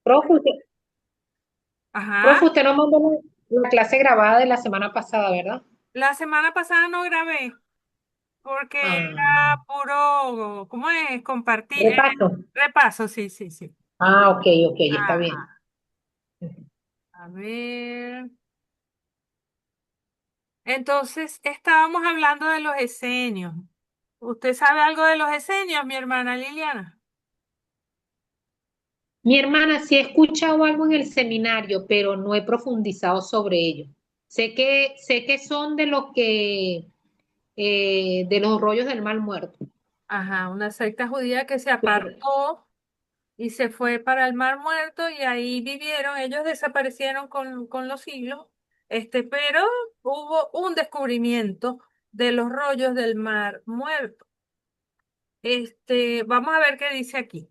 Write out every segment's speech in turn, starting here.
Profe, Ajá. profe, usted nos mandó la clase grabada de la semana pasada, ¿verdad? La semana pasada no grabé porque Ah, era puro, ¿cómo es? Compartir, repaso. repaso, sí, sí, sí. Ah, ok, ok, está bien. Ajá. A ver. Entonces, estábamos hablando de los esenios. ¿Usted sabe algo de los esenios, mi hermana Liliana? Mi hermana sí he escuchado algo en el seminario, pero no he profundizado sobre ello. Sé que son de los de los rollos del mal muerto. Ajá, una secta judía que se Pero, apartó y se fue para el Mar Muerto y ahí vivieron. Ellos desaparecieron con los siglos, pero hubo un descubrimiento de los rollos del Mar Muerto. Vamos a ver qué dice aquí.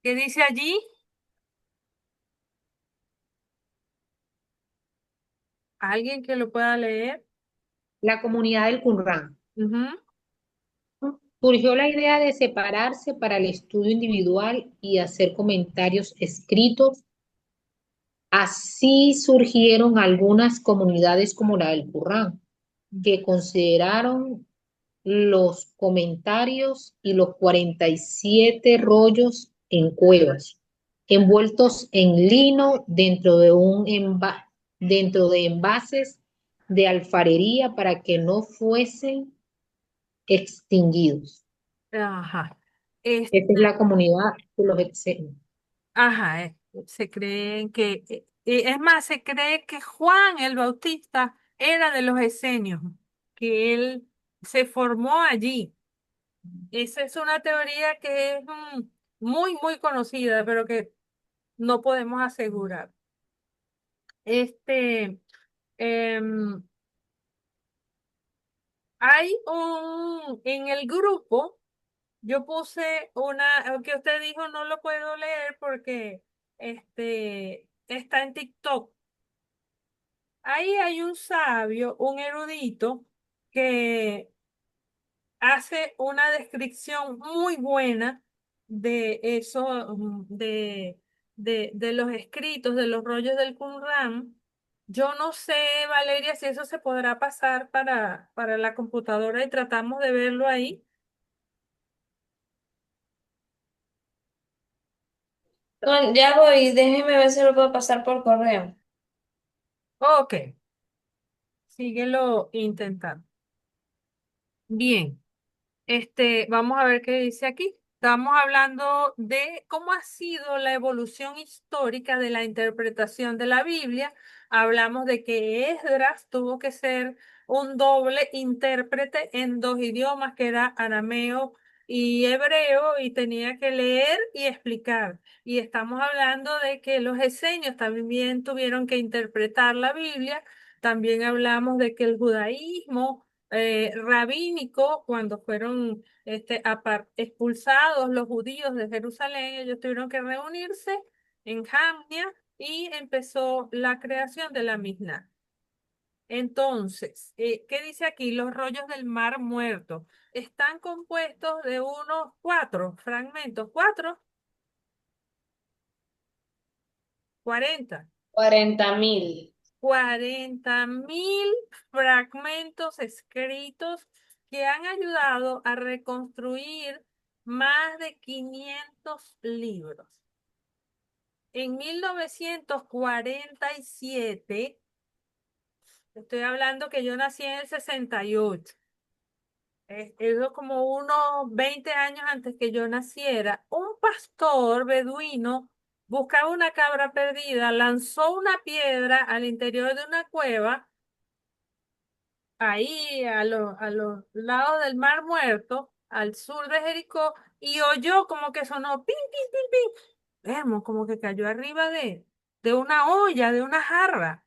¿Qué dice allí? ¿Alguien que lo pueda leer? la comunidad del Qumran. Ujú. Surgió la idea de separarse para el estudio individual y hacer comentarios escritos. Así surgieron algunas comunidades como la del Qur'án, que consideraron los comentarios y los 47 rollos en cuevas, envueltos en lino dentro de envases de alfarería para que no fuesen extinguidos. Ajá. Esta es la comunidad de los exenios. Ajá, se creen que, es más, se cree que Juan el Bautista era de los esenios, que él se formó allí. Esa es una teoría que es muy, muy conocida, pero que no podemos asegurar. Este, em, en el grupo, yo puse que usted dijo no lo puedo leer porque está en TikTok. Ahí hay un sabio, un erudito, que hace una descripción muy buena de eso, de los escritos, de los rollos del Qumran. Yo no sé, Valeria, si eso se podrá pasar para la computadora y tratamos de verlo ahí. Ya voy, déjeme ver si lo puedo pasar por correo. Ok, síguelo intentando. Bien. Vamos a ver qué dice aquí. Estamos hablando de cómo ha sido la evolución histórica de la interpretación de la Biblia. Hablamos de que Esdras tuvo que ser un doble intérprete en dos idiomas, que era arameo y hebreo, y tenía que leer y explicar. Y estamos hablando de que los esenios también tuvieron que interpretar la Biblia. También hablamos de que el judaísmo rabínico, cuando fueron expulsados los judíos de Jerusalén, ellos tuvieron que reunirse en Jamnia y empezó la creación de la Mishnah. Entonces, ¿qué dice aquí? Los rollos del Mar Muerto están compuestos de unos cuatro fragmentos, cuatro, 40. 40.000. 40.000 fragmentos escritos que han ayudado a reconstruir más de 500 libros. En 1947, estoy hablando que yo nací en el 68, eso como unos 20 años antes que yo naciera, un pastor beduino buscaba una cabra perdida, lanzó una piedra al interior de una cueva ahí a los lados del Mar Muerto, al sur de Jericó, y oyó como que sonó pim, pim, pim, pim. Vemos como que cayó arriba de una olla, de una jarra.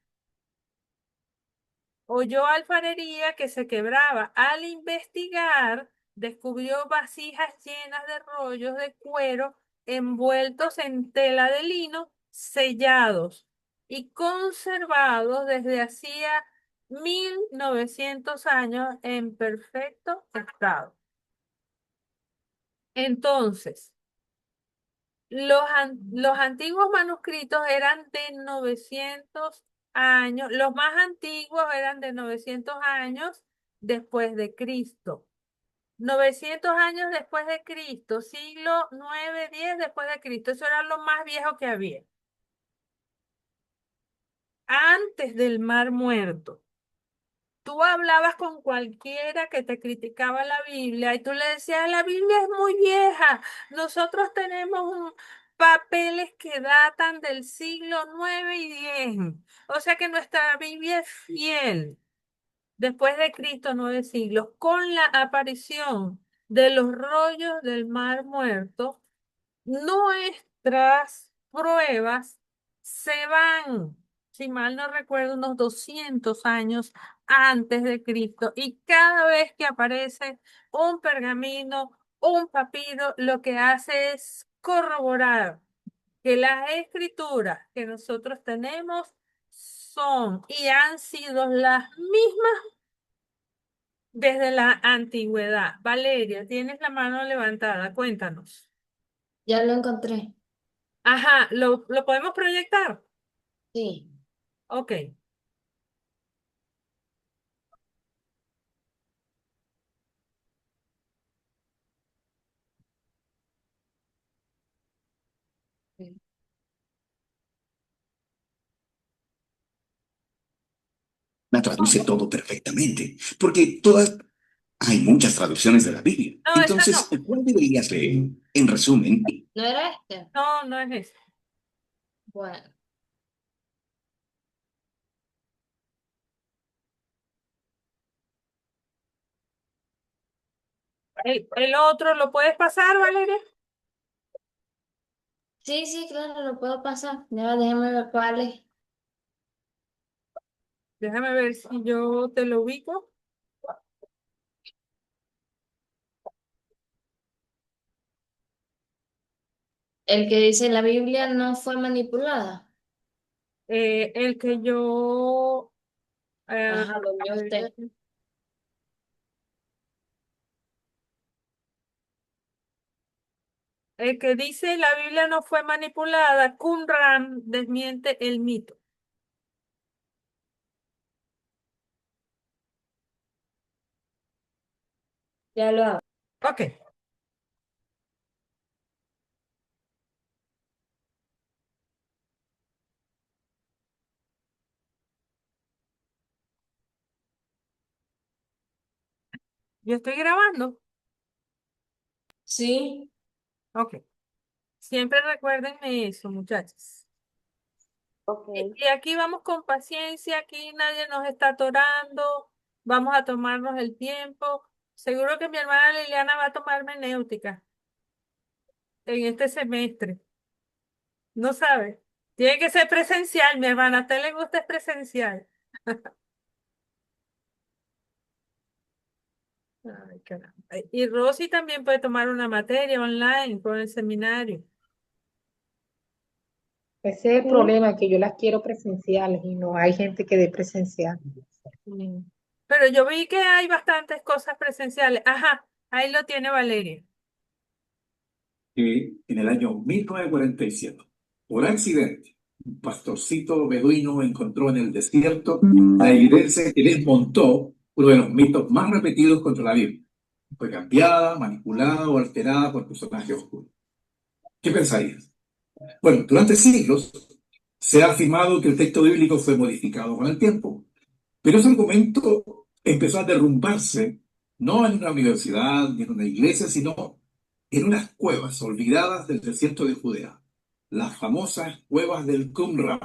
Oyó alfarería que se quebraba. Al investigar, descubrió vasijas llenas de rollos de cuero envueltos en tela de lino, sellados y conservados desde hacía 1900 años en perfecto estado. Entonces, los antiguos manuscritos eran de 900 años, los más antiguos eran de 900 años después de Cristo. 900 años después de Cristo, siglo 9, 10 después de Cristo, eso era lo más viejo que había. Antes del Mar Muerto. Tú hablabas con cualquiera que te criticaba la Biblia y tú le decías, la Biblia es muy vieja. Nosotros tenemos papeles que datan del siglo 9 y 10. O sea que nuestra Biblia es fiel. Después de Cristo, 9 siglos, con la aparición de los rollos del Mar Muerto, nuestras pruebas se van, si mal no recuerdo, unos 200 años antes de Cristo. Y cada vez que aparece un pergamino, un papiro, lo que hace es corroborar que las escrituras que nosotros tenemos son y han sido las mismas desde la antigüedad. Valeria, tienes la mano levantada, cuéntanos. Ya lo encontré. Ajá, ¿lo podemos proyectar? Sí. Ok. La traduce todo perfectamente, porque hay muchas traducciones de la Biblia. No, esa Entonces, no. ¿cuál deberías leer? En resumen, ¿No era este? No, no es ese. Bueno. El otro, ¿lo puedes pasar, Valeria? Sí, sí, claro, lo puedo pasar. Ya, déjame ver cuál es. Déjame ver si yo te lo ubico. El que dice la Biblia no fue manipulada. El que yo... Ajá, lo vio usted. el que dice la Biblia no fue manipulada, Qumran desmiente el mito. Ya lo hago. Ok, yo estoy grabando. Sí. Ok, siempre recuérdenme eso, muchachos. Ok. Y aquí vamos con paciencia, aquí nadie nos está atorando, vamos a tomarnos el tiempo. Seguro que mi hermana Liliana va a tomar hermenéutica en este semestre. ¿No sabe? Tiene que ser presencial, mi hermana. ¿A usted le gusta es presencial? Ay, caramba. Y Rosy también puede tomar una materia online con el seminario. Ese es el Sí. problema, que yo las quiero presenciales y no hay gente que dé presencial. Mm. Pero yo vi que hay bastantes cosas presenciales. Ajá, ahí lo tiene Valeria. que en el año 1947, por accidente, un pastorcito beduino encontró en el desierto la evidencia que desmontó uno de los mitos más repetidos contra la Biblia. Fue cambiada, manipulada o alterada por personajes oscuros. ¿Qué pensarías? Bueno, durante siglos se ha afirmado que el texto bíblico fue modificado con el tiempo, pero ese argumento empezó a derrumbarse no en una universidad ni en una iglesia, sino en unas cuevas olvidadas del desierto de Judea, las famosas cuevas del Qumran.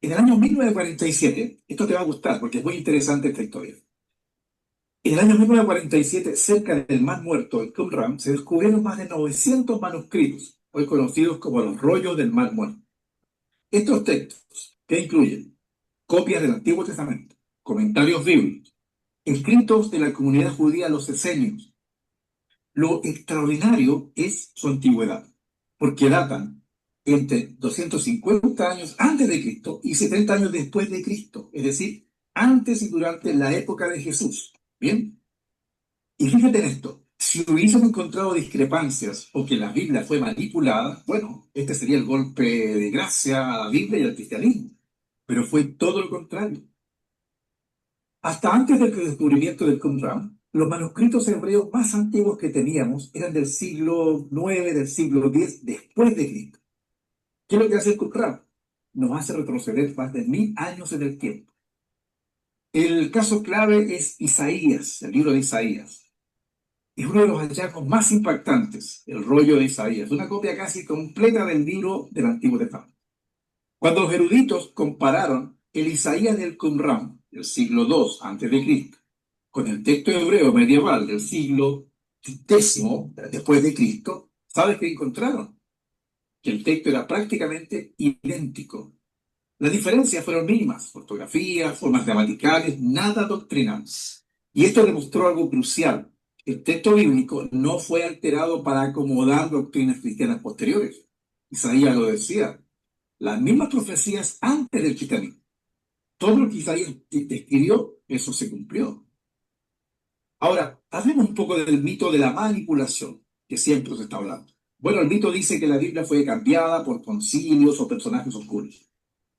En el año 1947, esto te va a gustar porque es muy interesante esta historia. En el año 1947, cerca del Mar Muerto, el Qumran, se descubrieron más de 900 manuscritos, hoy conocidos como los rollos del Mar Muerto. Estos textos, que incluyen copias del Antiguo Testamento, comentarios bíblicos, escritos de la comunidad judía los esenios. Lo extraordinario es su antigüedad, porque datan entre 250 años antes de Cristo y 70 años después de Cristo, es decir, antes y durante la época de Jesús. ¿Bien? Y fíjate en esto, si hubiesen encontrado discrepancias o que la Biblia fue manipulada, bueno, este sería el golpe de gracia a la Biblia y al cristianismo, pero fue todo lo contrario. Hasta antes del descubrimiento del Qumran, los manuscritos hebreos más antiguos que teníamos eran del siglo IX, del siglo X, después de Cristo. ¿Qué es lo que hace el Qumran? Nos hace retroceder más de 1000 años en el tiempo. El caso clave es Isaías, el libro de Isaías. Es uno de los hallazgos más impactantes, el rollo de Isaías, una copia casi completa del libro del Antiguo Testamento. Cuando los eruditos compararon el Isaías del Qumran, del siglo II a.C., con el texto hebreo medieval del siglo X después de Cristo, ¿sabes qué encontraron? Que el texto era prácticamente idéntico. Las diferencias fueron mínimas, ortografía, formas gramaticales, nada doctrinal. Y esto demostró algo crucial. El texto bíblico no fue alterado para acomodar doctrinas cristianas posteriores. Isaías lo decía. Las mismas profecías antes del cristianismo. Todo lo que Isaías describió, eso se cumplió. Ahora, hablemos un poco del mito de la manipulación, que siempre se está hablando. Bueno, el mito dice que la Biblia fue cambiada por concilios o personajes oscuros.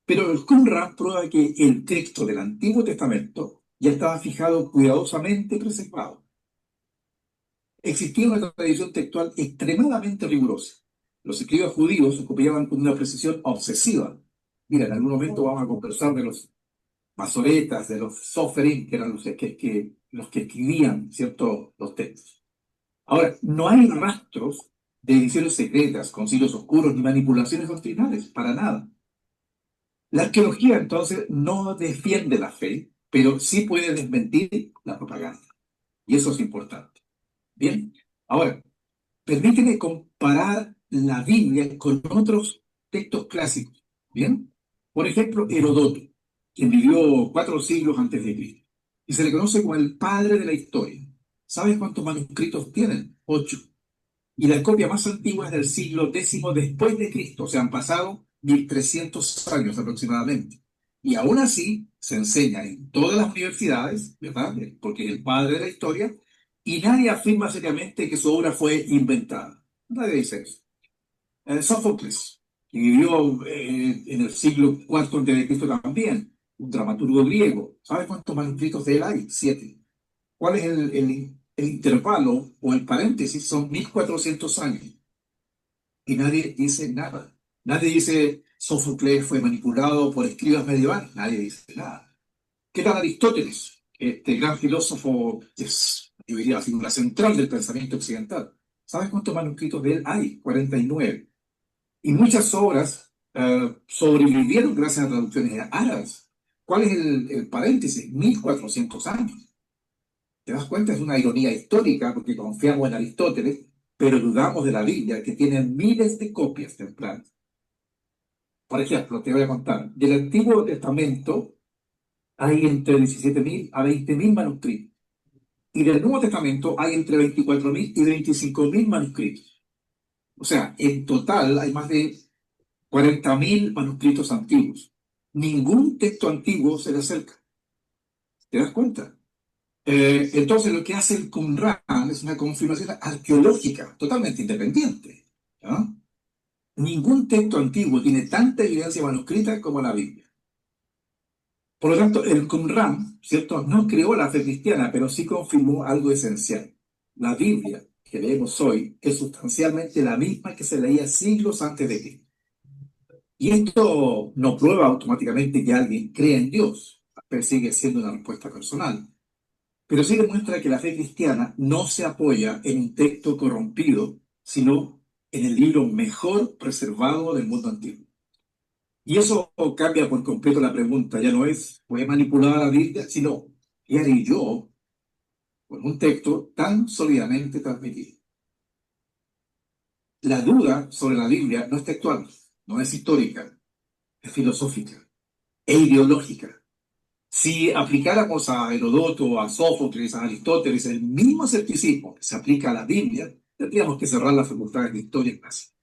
Pero el Qumran prueba que el texto del Antiguo Testamento ya estaba fijado cuidadosamente preservado. Existía una tradición textual extremadamente rigurosa. Los escribas judíos se copiaban con una precisión obsesiva. Mira, en algún momento vamos a conversar de los masoretas, de los soferim, que eran los que escribían, ¿cierto?, los textos. Ahora, no hay rastros de ediciones secretas, concilios oscuros ni manipulaciones doctrinales, para nada. La arqueología, entonces, no defiende la fe, pero sí puede desmentir la propaganda. Y eso es importante. Bien, ahora, permíteme comparar la Biblia con otros textos clásicos. Bien, por ejemplo, Herodoto, quien vivió 4 siglos antes de Cristo, y se le conoce como el padre de la historia. ¿Sabes cuántos manuscritos tienen? 8. Y la copia más antigua es del siglo X después de Cristo, o sea, han pasado 1300 años aproximadamente. Y aún así se enseña en todas las universidades, ¿verdad? Porque es el padre de la historia, y nadie afirma seriamente que su obra fue inventada. Nadie dice eso. Sófocles, que vivió en el siglo IV antes de Cristo también, un dramaturgo griego. ¿Sabes cuántos manuscritos de él hay? 7. ¿Cuál es el intervalo o el paréntesis? Son 1400 años. Y nadie dice nada. Nadie dice Sófocles fue manipulado por escribas medievales. Nadie dice nada. ¿Qué tal Aristóteles? Este gran filósofo es, yo diría, la figura central del pensamiento occidental. ¿Sabes cuántos manuscritos de él hay? 49. Y muchas obras sobrevivieron gracias a traducciones árabes. ¿Cuál es el paréntesis? 1400 años. ¿Te das cuenta? Es una ironía histórica porque confiamos en Aristóteles, pero dudamos de la Biblia, que tiene miles de copias tempranas. Por ejemplo, te voy a contar, del Antiguo Testamento hay entre 17.000 a 20.000 manuscritos. Y del Nuevo Testamento hay entre 24.000 y 25.000 manuscritos. O sea, en total hay más de 40.000 manuscritos antiguos. Ningún texto antiguo se le acerca. ¿Te das cuenta? Entonces lo que hace el Qumran es una confirmación arqueológica totalmente independiente. ¿No? Ningún texto antiguo tiene tanta evidencia manuscrita como la Biblia. Por lo tanto, el Qumran, ¿cierto?, no creó la fe cristiana, pero sí confirmó algo esencial. La Biblia que leemos hoy es sustancialmente la misma que se leía siglos antes de Cristo. Y esto no prueba automáticamente que alguien crea en Dios, pero sigue siendo una respuesta personal. Pero sí demuestra que la fe cristiana no se apoya en un texto corrompido, sino en el libro mejor preservado del mundo antiguo. Y eso cambia por completo la pregunta. Ya no es, ¿fue manipulada la Biblia? Sino, ¿qué haré yo con un texto tan sólidamente transmitido? La duda sobre la Biblia no es textual, no es histórica, es filosófica e ideológica. Si aplicáramos a Herodoto, a Sófocles, a Aristóteles el mismo escepticismo que se aplica a la Biblia, tendríamos que cerrar las facultades de historia clásica.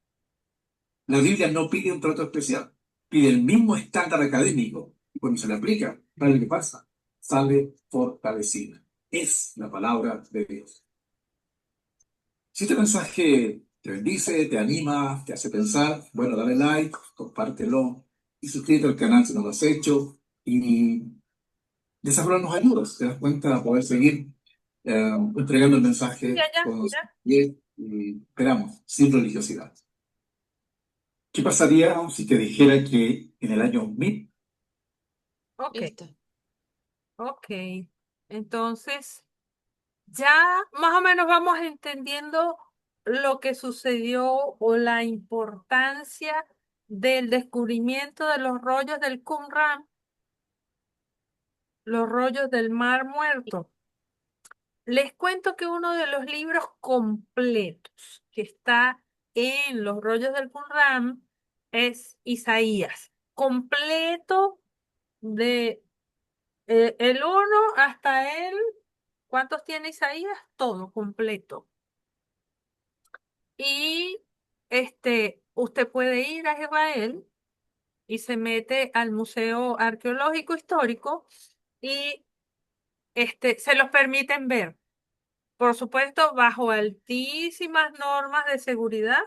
La Biblia no pide un trato especial, pide el mismo estándar académico. Y cuando se le aplica, ¿sabe qué pasa? Sale fortalecida. Es la palabra de Dios. Si este mensaje te bendice, te anima, te hace pensar, bueno, dale like, compártelo y suscríbete al canal si no lo has hecho. Y de esa forma nos ayudas, te das cuenta de poder seguir entregando el Ya, mensaje ya, con ya. sencillez y esperamos, sin religiosidad. ¿Qué pasaría si te dijera que en el año 1000 Ok, Listo. ok. Entonces, ya más o menos vamos entendiendo lo que sucedió o la importancia del descubrimiento de los rollos del Qumran, los rollos del Mar Muerto? Les cuento que uno de los libros completos que está en los rollos del Qumran es Isaías, completo de el uno hasta el, ¿cuántos tiene Isaías? Todo completo. Y usted puede ir a Israel y se mete al Museo Arqueológico Histórico y se los permiten ver. Por supuesto, bajo altísimas normas de seguridad,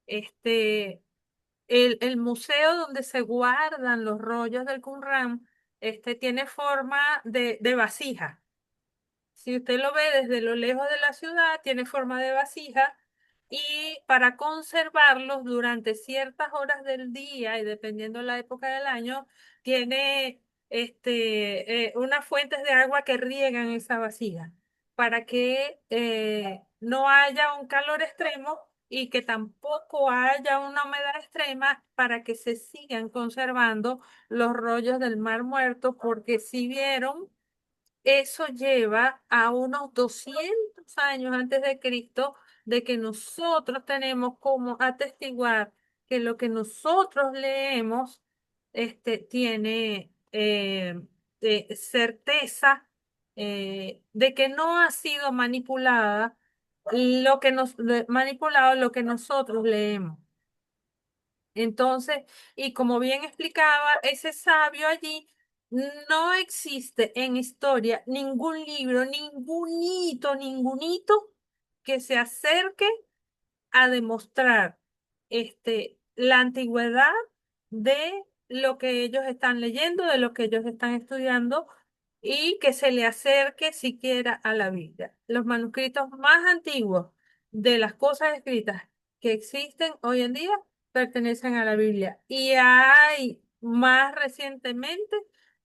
este, el museo donde se guardan los rollos del Qumran, tiene forma de vasija. Si usted lo ve desde lo lejos de la ciudad, tiene forma de vasija y para conservarlos durante ciertas horas del día y dependiendo la época del año, tiene unas fuentes de agua que riegan esa vasija para que no haya un calor extremo y que tampoco haya una humedad extrema para que se sigan conservando los rollos del Mar Muerto, porque si vieron eso lleva a unos 200 años antes de Cristo, de que nosotros tenemos como atestiguar que lo que nosotros leemos tiene certeza de que no ha sido manipulada manipulado lo que nosotros leemos. Entonces, y como bien explicaba ese sabio allí, no existe en historia ningún libro, ningún hito que se acerque a demostrar la antigüedad de lo que ellos están leyendo, de lo que ellos están estudiando y que se le acerque siquiera a la Biblia. Los manuscritos más antiguos de las cosas escritas que existen hoy en día pertenecen a la Biblia. Y hay más recientemente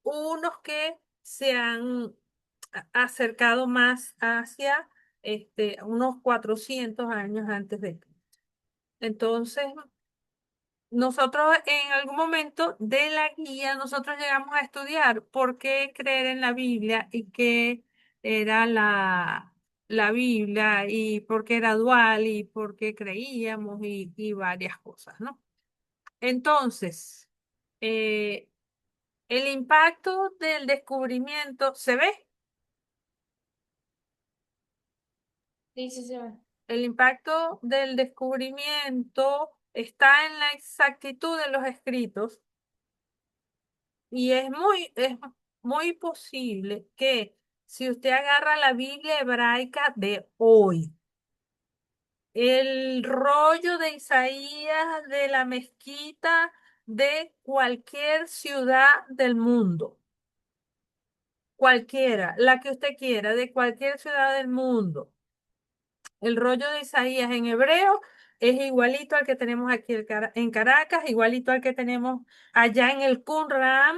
unos que se han acercado más hacia unos 400 años antes de Cristo. Entonces, nosotros en algún momento de la guía, nosotros llegamos a estudiar por qué creer en la Biblia y qué era la Biblia y por qué era dual y por qué creíamos y varias cosas, ¿no? Entonces, eh, el impacto del descubrimiento, ¿se ve? Sí, sí, sí. El impacto del descubrimiento está en la exactitud de los escritos y es muy posible que si usted agarra la Biblia hebraica de hoy, el rollo de Isaías de la mezquita de cualquier ciudad del mundo, cualquiera, la que usted quiera, de cualquier ciudad del mundo, el rollo de Isaías en hebreo es igualito al que tenemos aquí en Caracas, igualito al que tenemos allá en el Qumran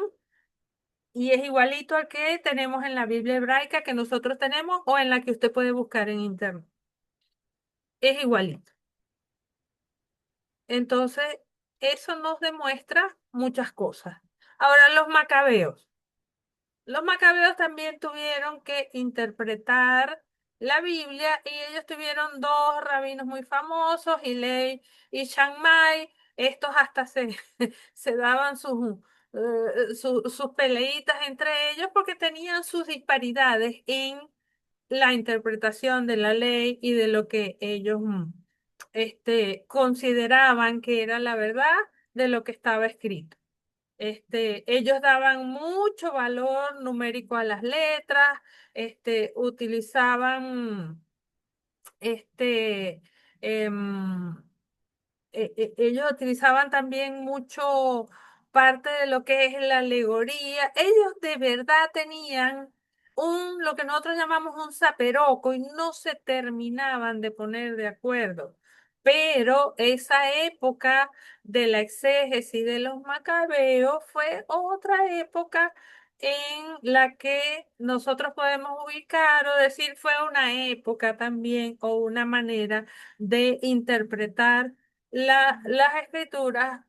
y es igualito al que tenemos en la Biblia hebraica que nosotros tenemos o en la que usted puede buscar en internet. Es igualito. Entonces, eso nos demuestra muchas cosas. Ahora, los macabeos. Los macabeos también tuvieron que interpretar la Biblia y ellos tuvieron dos rabinos muy famosos, Hillel y Shammai. Estos hasta se daban sus peleitas entre ellos porque tenían sus disparidades en la interpretación de la ley y de lo que ellos consideraban que era la verdad de lo que estaba escrito. Ellos daban mucho valor numérico a las letras, utilizaban, este, em, ellos utilizaban también mucho parte de lo que es la alegoría. Ellos de verdad tenían lo que nosotros llamamos un zaperoco y no se terminaban de poner de acuerdo. Pero esa época de la exégesis de los macabeos fue otra época en la que nosotros podemos ubicar o decir fue una época también o una manera de interpretar las escrituras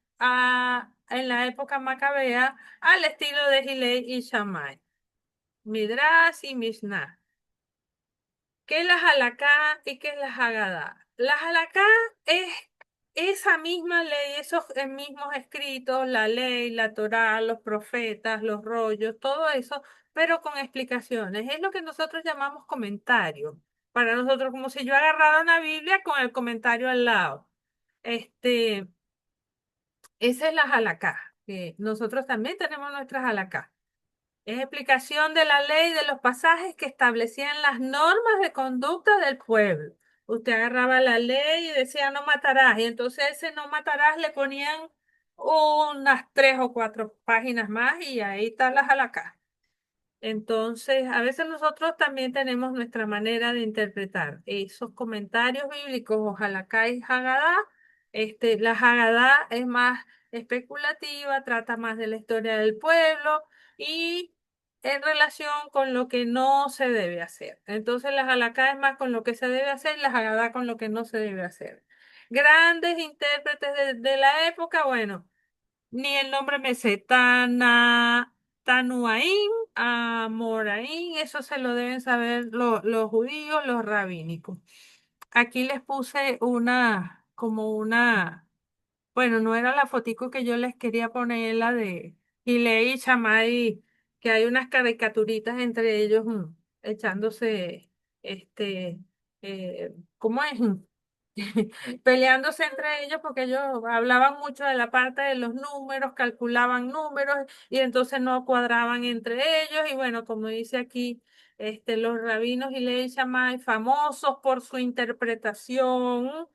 en la época macabea al estilo de Hillel y Shammai, Midrash y Mishnah. ¿Qué es la Halaká y qué es la Hagadá? La Halaká es esa misma ley, esos mismos escritos, la ley, la Torá, los profetas, los rollos, todo eso, pero con explicaciones. Es lo que nosotros llamamos comentario. Para nosotros, como si yo agarrara una Biblia con el comentario al lado. Este, Esa es la halakha, que nosotros también tenemos nuestras halakha. Es explicación de la ley de los pasajes que establecían las normas de conducta del pueblo. Usted agarraba la ley y decía no matarás, y entonces ese no matarás le ponían unas 3 o 4 páginas más y ahí está la halakha. Entonces, a veces nosotros también tenemos nuestra manera de interpretar esos comentarios bíblicos, o Halakha y Hagadá. La Hagadá es más especulativa, trata más de la historia del pueblo y en relación con lo que no se debe hacer. Entonces, la Halakha es más con lo que se debe hacer y la Hagadá con lo que no se debe hacer. Grandes intérpretes de la época, bueno. Ni el nombre Mesetana, Tanuaín, Amoraín, eso se lo deben saber los judíos, los rabínicos. Aquí les puse bueno, no era la fotico que yo les quería poner, la de Hillel y Shammai, que hay unas caricaturitas entre ellos echándose, ¿cómo es? Peleándose entre ellos porque ellos hablaban mucho de la parte de los números, calculaban números y entonces no cuadraban entre ellos. Y bueno, como dice aquí, los rabinos Hillel y Shammai, famosos por su interpretación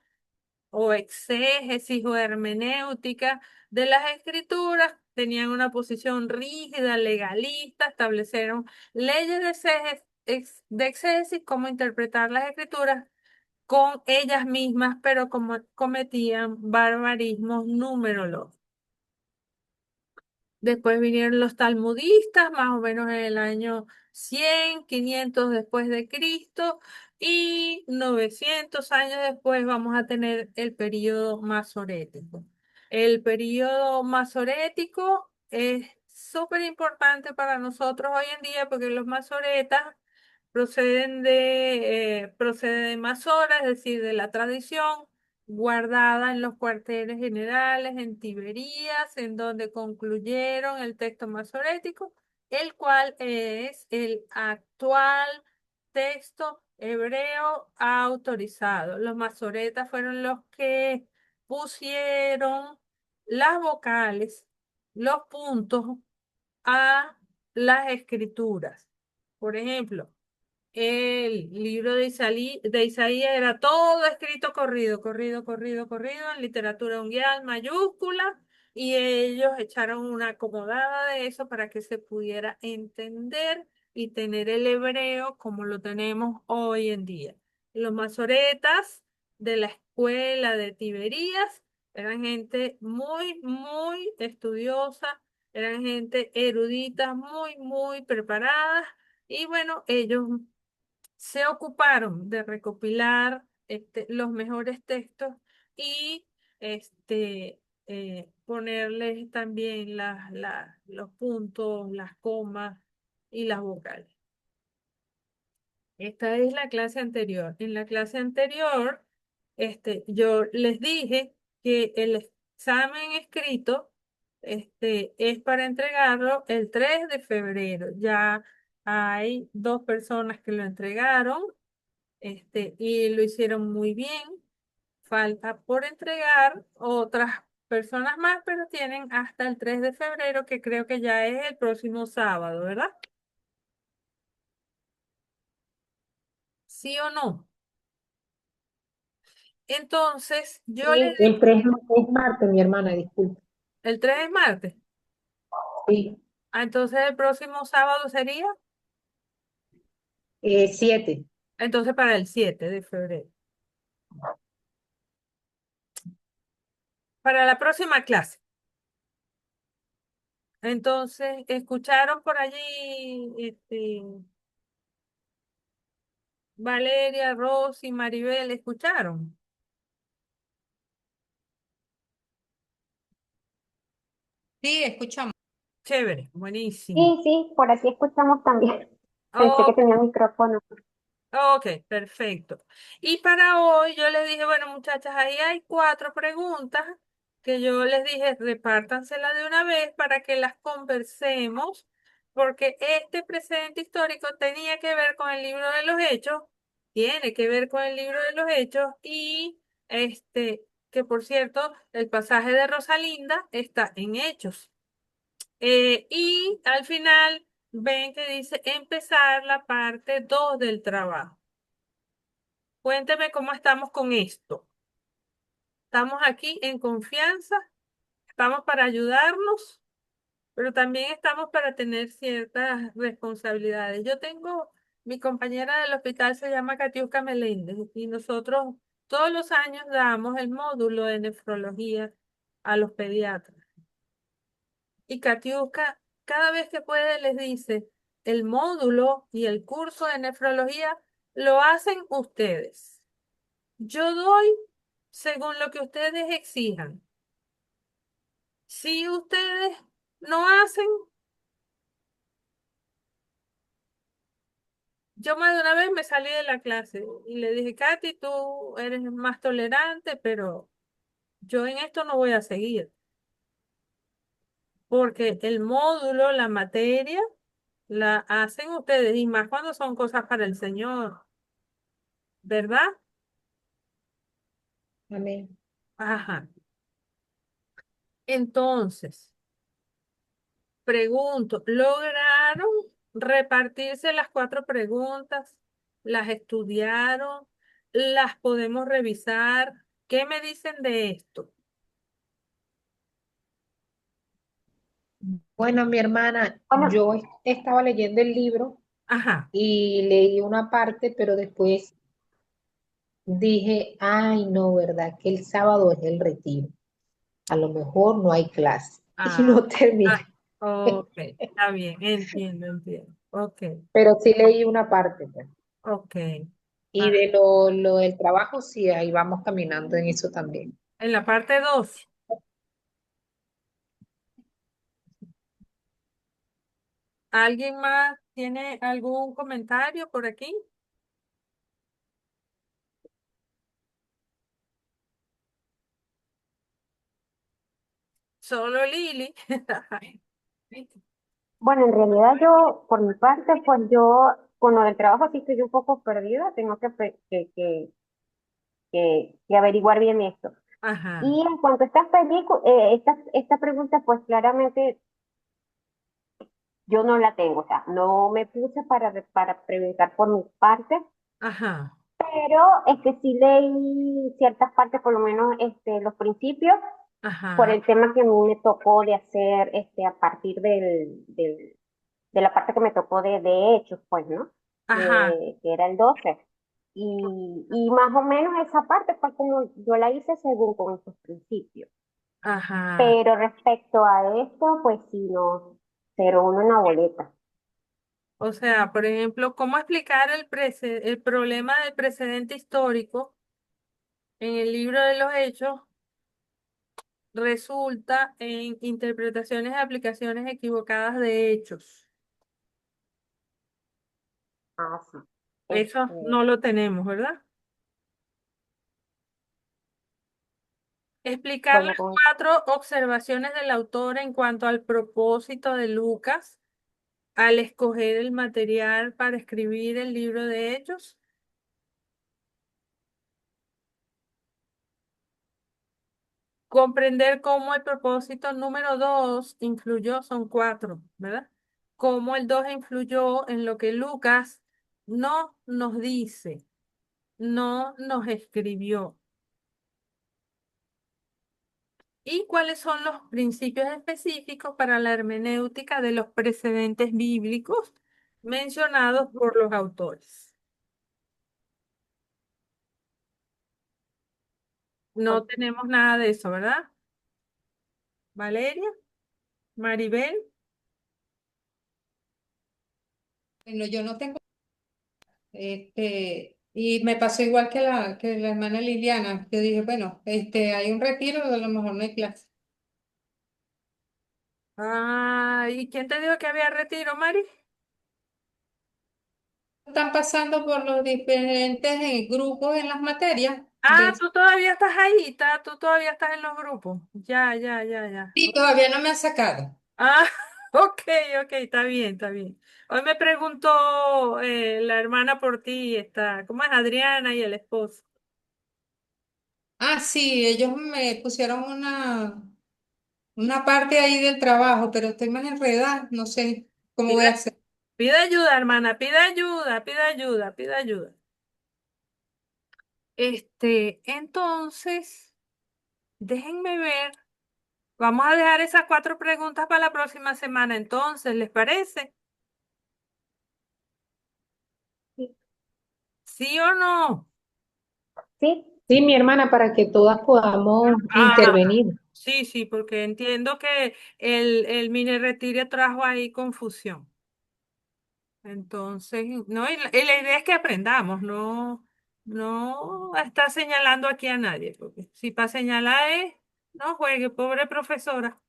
o exégesis o hermenéutica de las escrituras, tenían una posición rígida, legalista, establecieron leyes de exégesis, cómo interpretar las escrituras con ellas mismas, pero como cometían barbarismos numerológicos. Después vinieron los talmudistas, más o menos en el año 100, 500 después de Cristo, y 900 años después vamos a tener el periodo masorético. El periodo masorético es súper importante para nosotros hoy en día porque los masoretas procede de Masora, es decir, de la tradición guardada en los cuarteles generales, en Tiberías, en donde concluyeron el texto masorético, el cual es el actual texto hebreo autorizado. Los masoretas fueron los que pusieron las vocales, los puntos a las escrituras. Por ejemplo, el libro de Isaías era todo escrito corrido, corrido, corrido, corrido, en literatura unguial, mayúscula, y ellos echaron una acomodada de eso para que se pudiera entender y tener el hebreo como lo tenemos hoy en día. Los masoretas de la escuela de Tiberías eran gente muy, muy estudiosa, eran gente erudita, muy, muy preparada, y bueno, ellos se ocuparon de recopilar los mejores textos y ponerles también los puntos, las comas y las vocales. Esta es la clase anterior. En la clase anterior, yo les dije que el examen escrito es para entregarlo el 3 de febrero. Ya hay 2 personas que lo entregaron y lo hicieron muy bien. falta por entregar otras personas más, pero tienen hasta el 3 de febrero, que creo que ya es el próximo sábado, ¿verdad? ¿Sí o no? Entonces, yo les Sí, el 3 es martes, mi hermana, disculpe. el 3 es martes. Sí, Ah, entonces el próximo sábado sería, 7. entonces para el 7 de febrero. Para la próxima clase. Entonces, ¿escucharon por allí, Valeria, Rosy, Maribel, escucharon? Sí, escuchamos. Chévere, buenísimo. Sí, sí, por aquí escuchamos también. Pensé que Ok, tenía micrófono. ok, perfecto. Y para hoy yo les dije, bueno, muchachas, ahí hay 4 preguntas que yo les dije, repártanselas de una vez para que las conversemos, porque este precedente histórico tenía que ver con el libro de los Hechos, tiene que ver con el libro de los Hechos y que por cierto, el pasaje de Rosalinda está en Hechos. Y al final ven que dice empezar la parte 2 del trabajo. Cuénteme cómo estamos con esto. Estamos aquí en confianza, estamos para ayudarnos, pero también estamos para tener ciertas responsabilidades. Yo tengo, mi compañera del hospital se llama Katiuska Meléndez y nosotros todos los años damos el módulo de nefrología a los pediatras. Y Katiuska, cada vez que puede, les dice, el módulo y el curso de nefrología lo hacen ustedes. Yo doy según lo que ustedes exijan. Si ustedes no hacen, yo más de una vez me salí de la clase y le dije, Katy, tú eres más tolerante, pero yo en esto no voy a seguir. Porque el módulo, la materia, la hacen ustedes y más cuando son cosas para el Señor, ¿verdad? Amén. Ajá. Entonces, pregunto, ¿lograron repartirse las 4 preguntas? ¿Las estudiaron? ¿Las podemos revisar? ¿Qué me dicen de esto? Bueno, mi hermana, Bueno, yo estaba leyendo el libro Ajá, y leí una parte, pero después dije, ay, no, ¿verdad? Que el sábado es el retiro. A lo mejor no hay clase. Y ah, no terminé. ah, ok, está bien, entiendo, entiendo. Ok, Pero sí leí una parte, pues. ok. Y Ah, de lo del trabajo, sí, ahí vamos caminando en eso también. en la parte 2, ¿alguien más tiene algún comentario por aquí? Solo Lili. bueno, en realidad yo, por mi parte, pues yo, con lo del trabajo sí estoy un poco perdida, tengo que averiguar bien esto. Ajá, Y en cuanto a estas películas, esta pregunta, pues claramente yo no la tengo, o sea, no me puse para preguntar por mi parte, ajá, pero sí leí ciertas partes, por lo menos los principios, por ajá, el tema que a mí me tocó de hacer a partir de la parte que me tocó de hechos, pues, ¿no? ajá, Que era el 12. Y más o menos esa parte fue como yo la hice según con esos principios. ajá. Pero respecto a esto, pues sí, no, 0-1 en la boleta. O sea, por ejemplo, ¿cómo explicar el problema del precedente histórico en el libro de los Hechos resulta en interpretaciones y aplicaciones equivocadas de hechos? Ah, sí. Eso Este, no lo tenemos, ¿verdad? Explicar bueno, las 4 observaciones del autor en cuanto al propósito de Lucas al escoger el material para escribir el libro de Hechos. comprender cómo el propósito número 2 influyó, son 4, ¿verdad? Cómo el 2 influyó en lo que Lucas no nos dice, no nos escribió. ¿Y cuáles son los principios específicos para la hermenéutica de los precedentes bíblicos mencionados por los autores? No tenemos nada de eso, ¿verdad? Valeria, Maribel. Bueno, yo no tengo, y me pasó igual que la hermana Liliana. Yo dije, bueno, hay un retiro, a lo mejor no hay clase. Ah, ¿y quién te dijo que había retiro, Mari? Están pasando por los diferentes grupos en las materias. Ah, tú todavía estás ahí, tú todavía estás en los grupos. Ya, ya, ya, ya. Sí, todavía no me han sacado. Ah, ok, ok, está bien, está bien. Hoy me preguntó la hermana por ti, ¿cómo es Adriana y el esposo? Ah, sí, ellos me pusieron una parte ahí del trabajo, pero estoy más enredada, no sé cómo voy a Pide, hacer. pide ayuda, hermana, pide ayuda, pide ayuda, pide ayuda. Entonces, déjenme ver. Vamos a dejar esas 4 preguntas para la próxima semana, entonces, ¿les parece? Sí, ¿Sí o no? sí, Sí, mi hermana, para que todas podamos Ah, intervenir. sí, sí, porque entiendo que el mini retiro trajo ahí confusión. Entonces, no, y la idea es que aprendamos, no está señalando aquí a nadie, porque si para señalar es, no juegue, pobre profesora.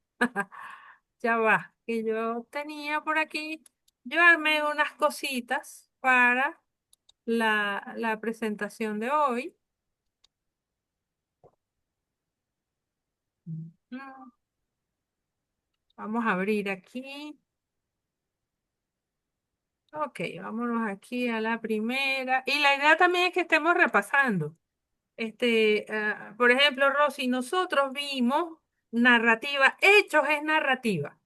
Ya va, que yo tenía por aquí, yo armé unas cositas para la presentación de hoy. Mm, Vamos a abrir aquí. Ok, vámonos aquí a la primera. Y la idea también es que estemos repasando. Por ejemplo, Rosy, nosotros vimos narrativa, Hechos es narrativa,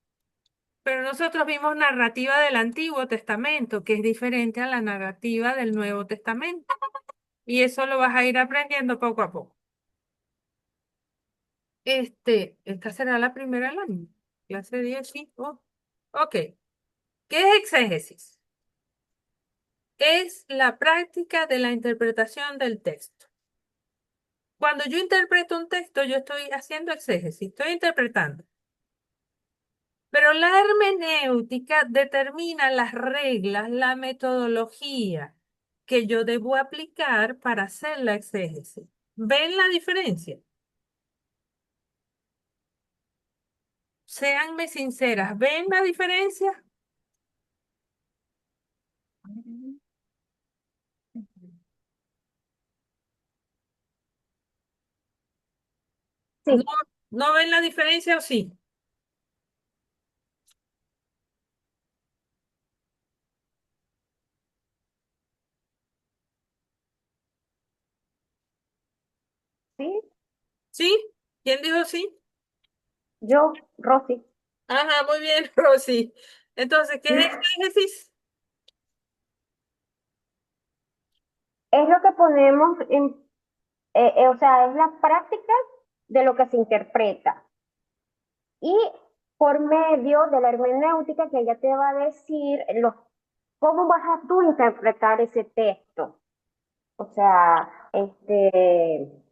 pero nosotros vimos narrativa del Antiguo Testamento, que es diferente a la narrativa del Nuevo Testamento. Y eso lo vas a ir aprendiendo poco a poco. Esta será la primera del año. Clase 10, sí. Oh, ok. ¿Qué es exégesis? Es la práctica de la interpretación del texto. Cuando yo interpreto un texto, yo estoy haciendo exégesis, estoy interpretando. Pero la hermenéutica determina las reglas, la metodología que yo debo aplicar para hacer la exégesis. ¿Ven la diferencia? Séanme sinceras, ¿ven la diferencia? ¿No, sí, no ven la diferencia o sí? sí. ¿Sí? ¿Quién dijo sí? Yo, Rosy, Ajá, muy bien, Rosy. Entonces, ¿qué es exégesis? es lo que ponemos o sea, es la práctica de lo que se interpreta. Y por medio de la hermenéutica, que ella te va a decir cómo vas a tú interpretar ese texto. O sea,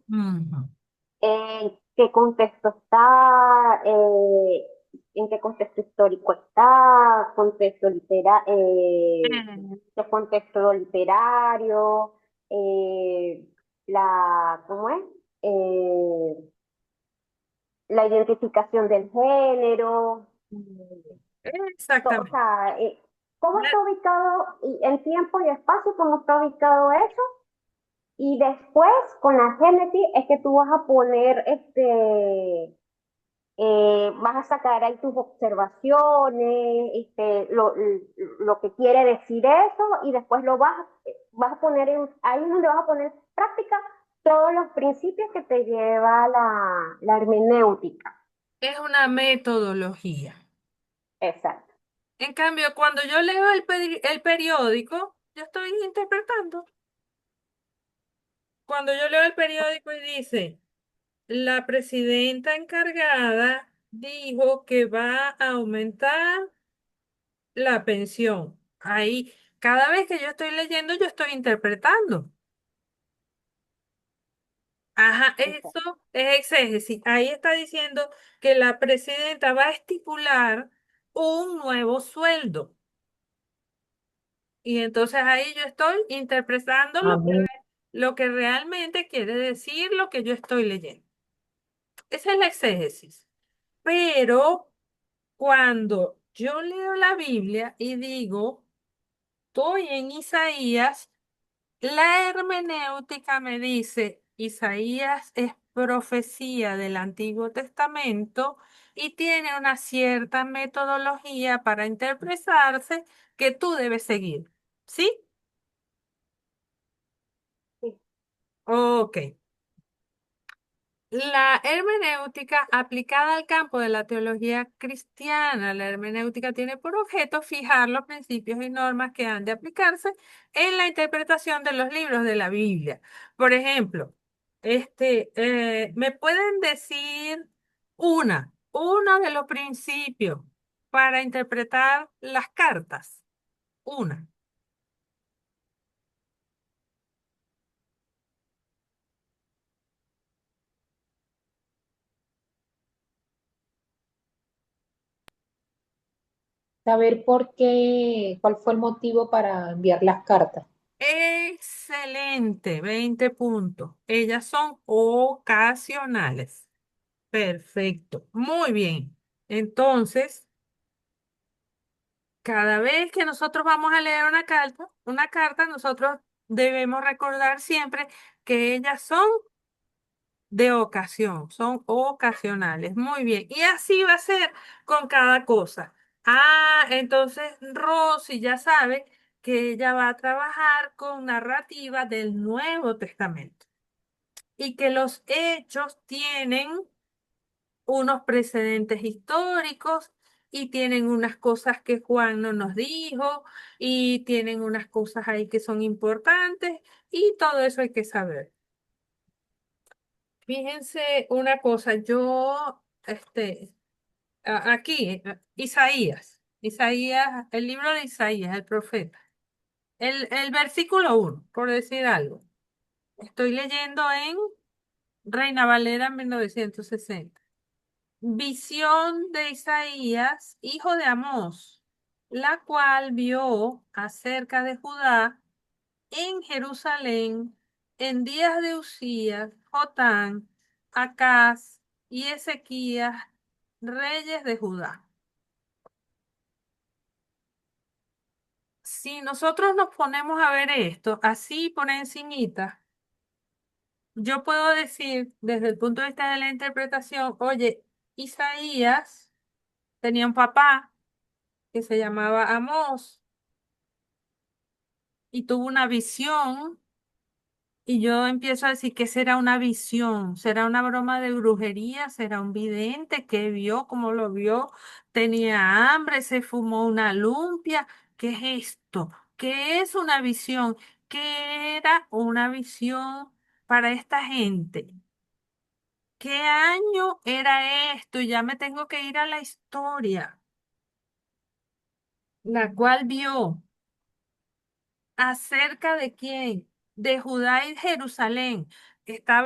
Ujú. en qué contexto está, en qué contexto histórico está, qué contexto literario, eh, ¿cómo es? Eh, la identificación del género, o Exactamente. sea, cómo está ubicado en tiempo y espacio, cómo está ubicado eso. Y después, con la génesis, es que tú vas a poner, vas a sacar ahí tus observaciones, lo que quiere decir eso, y después vas a poner, ahí es donde vas a poner práctica todos los principios que te lleva la hermenéutica. Es una metodología. Exacto. En cambio, cuando yo leo el periódico, yo estoy interpretando. Cuando yo leo el periódico y dice, la presidenta encargada dijo que va a aumentar la pensión. Ahí, cada vez que yo estoy leyendo, yo estoy interpretando. Ajá, Exacto. eso es exégesis. Ahí está diciendo que la presidenta va a estipular un nuevo sueldo. Y entonces ahí yo estoy interpretando Amén. lo que realmente quiere decir lo que yo estoy leyendo. Esa es la exégesis. Pero cuando yo leo la Biblia y digo, estoy en Isaías, la hermenéutica me dice, Isaías es profecía del Antiguo Testamento y tiene una cierta metodología para interpretarse que tú debes seguir. ¿Sí? Sí. Ok. La hermenéutica aplicada al campo de la teología cristiana. La hermenéutica tiene por objeto fijar los principios y normas que han de aplicarse en la interpretación de los libros de la Biblia. Por ejemplo, ¿me pueden decir uno de los principios para interpretar las cartas? Una. Saber por qué, cuál fue el motivo para enviar las cartas. Excelente, 20 puntos. Ellas son ocasionales. Perfecto, muy bien. Entonces, cada vez que nosotros vamos a leer una carta, nosotros debemos recordar siempre que ellas son de ocasión, son ocasionales. Muy bien. Y así va a ser con cada cosa. Ah, entonces Rosy ya sabe que ella va a trabajar con narrativa del Nuevo Testamento y que los hechos tienen unos precedentes históricos y tienen unas cosas que Juan no nos dijo y tienen unas cosas ahí que son importantes y todo eso hay que saber. Fíjense una cosa, aquí, Isaías, el libro de Isaías, el profeta, el versículo 1, por decir algo. Estoy leyendo en Reina Valera 1960. Visión de Isaías, hijo de Amós, la cual vio acerca de Judá en Jerusalén en días de Usías, Jotán, Acaz y Ezequías, reyes de Judá. Si nosotros nos ponemos a ver esto así por encimita, yo puedo decir desde el punto de vista de la interpretación, oye, Isaías tenía un papá que se llamaba Amós y tuvo una visión y yo empiezo a decir que será una visión, será una broma de brujería, será un vidente que vio, como lo vio, tenía hambre, se fumó una lumpia. ¿Qué es esto? ¿Qué es una visión? ¿Qué era una visión para esta gente? ¿Qué año era esto? Y ya me tengo que ir a la historia, la cual vio. ¿Acerca de quién? De Judá y Jerusalén. Está